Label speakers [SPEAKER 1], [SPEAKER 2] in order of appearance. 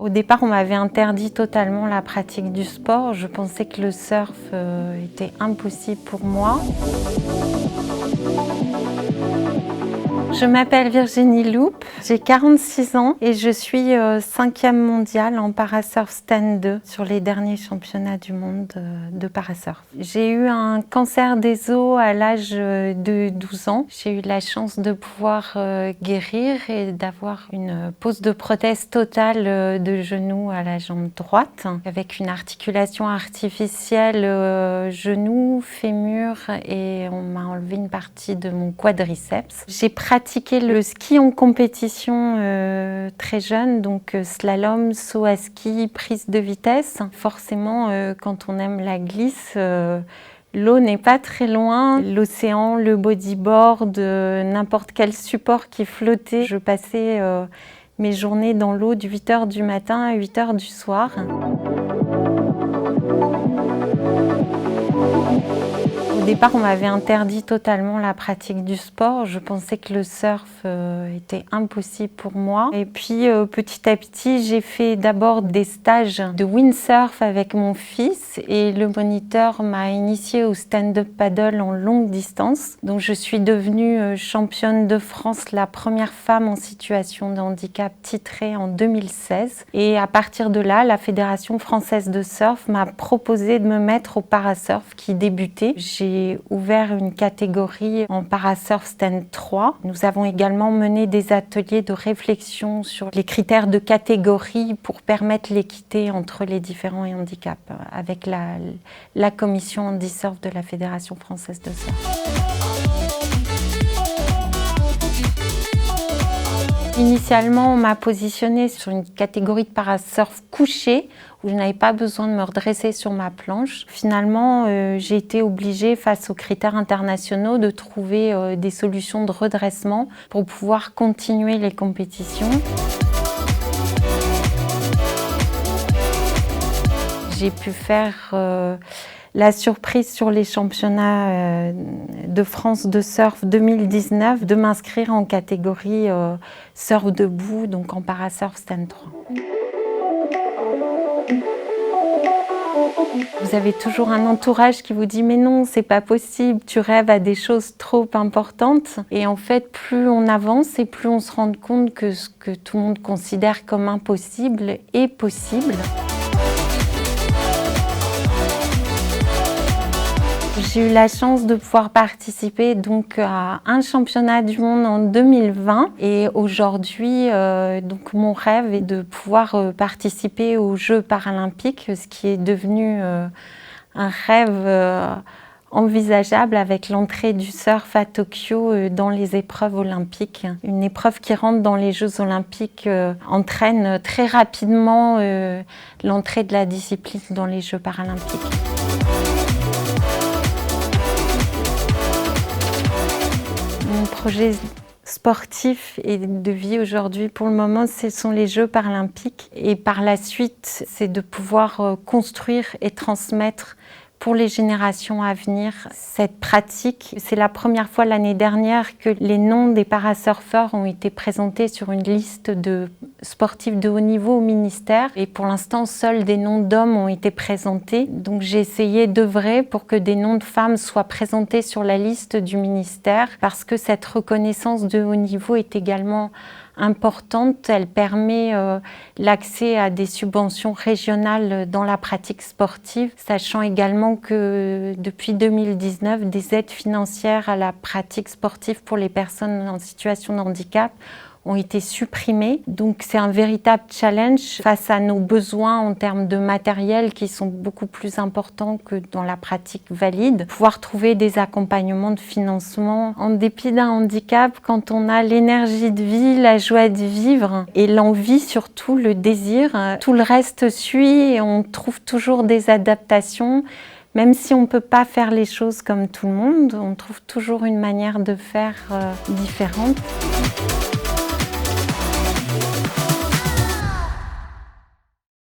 [SPEAKER 1] Au départ, on m'avait interdit totalement la pratique du sport. Je pensais que le surf était impossible pour moi. Je m'appelle Virginie Loup, j'ai 46 ans et je suis 5e mondiale en parasurf stand 2 sur les derniers championnats du monde de parasurf. J'ai eu un cancer des os à l'âge de 12 ans. J'ai eu la chance de pouvoir guérir et d'avoir une pose de prothèse totale de genou à la jambe droite avec une articulation artificielle genou, fémur et on m'a enlevé une partie de mon quadriceps. J'ai pratiqué le ski en compétition très jeune, donc slalom, saut à ski, prise de vitesse. Forcément, quand on aime la glisse, l'eau n'est pas très loin. L'océan, le bodyboard, n'importe quel support qui flottait. Je passais mes journées dans l'eau de 8 h du matin à 8 h du soir. Au départ, on m'avait interdit totalement la pratique du sport. Je pensais que le surf était impossible pour moi. Et puis, petit à petit, j'ai fait d'abord des stages de windsurf avec mon fils et le moniteur m'a initiée au stand-up paddle en longue distance. Donc, je suis devenue championne de France, la première femme en situation de handicap titrée en 2016. Et à partir de là, la Fédération française de surf m'a proposé de me mettre au parasurf qui débutait. J'ai ouvert une catégorie en parasurf stand 3. Nous avons également mené des ateliers de réflexion sur les critères de catégorie pour permettre l'équité entre les différents handicaps avec la commission handi-surf de la Fédération française de surf. Initialement, on m'a positionnée sur une catégorie de parasurf couché où je n'avais pas besoin de me redresser sur ma planche. Finalement, j'ai été obligée, face aux critères internationaux, de trouver des solutions de redressement pour pouvoir continuer les compétitions. J'ai pu faire la surprise sur les championnats de France de surf 2019 de m'inscrire en catégorie surf debout, donc en parasurf stand 3. Vous avez toujours un entourage qui vous dit « mais non, c'est pas possible, tu rêves à des choses trop importantes ». Et en fait, plus on avance et plus on se rend compte que ce que tout le monde considère comme impossible est possible. J'ai eu la chance de pouvoir participer donc à un championnat du monde en 2020 et aujourd'hui donc mon rêve est de pouvoir participer aux Jeux paralympiques, ce qui est devenu un rêve envisageable avec l'entrée du surf à Tokyo dans les épreuves olympiques. Une épreuve qui rentre dans les Jeux olympiques entraîne très rapidement l'entrée de la discipline dans les Jeux paralympiques. Mon projet sportif et de vie aujourd'hui, pour le moment, ce sont les Jeux paralympiques. Et par la suite, c'est de pouvoir construire et transmettre pour les générations à venir cette pratique. C'est la première fois l'année dernière que les noms des parasurfeurs ont été présentés sur une liste de sportifs de haut niveau au ministère. Et pour l'instant, seuls des noms d'hommes ont été présentés. Donc j'ai essayé d'œuvrer pour que des noms de femmes soient présentés sur la liste du ministère parce que cette reconnaissance de haut niveau est également importante. Elle permet l'accès à des subventions régionales dans la pratique sportive, sachant également que depuis 2019, des aides financières à la pratique sportive pour les personnes en situation de handicap ont été supprimées. Donc c'est un véritable challenge face à nos besoins en termes de matériel qui sont beaucoup plus importants que dans la pratique valide. Pouvoir trouver des accompagnements de financement en dépit d'un handicap, quand on a l'énergie de vie, la joie de vivre et l'envie surtout, le désir, tout le reste suit et on trouve toujours des adaptations. Même si on ne peut pas faire les choses comme tout le monde, on trouve toujours une manière de faire différente.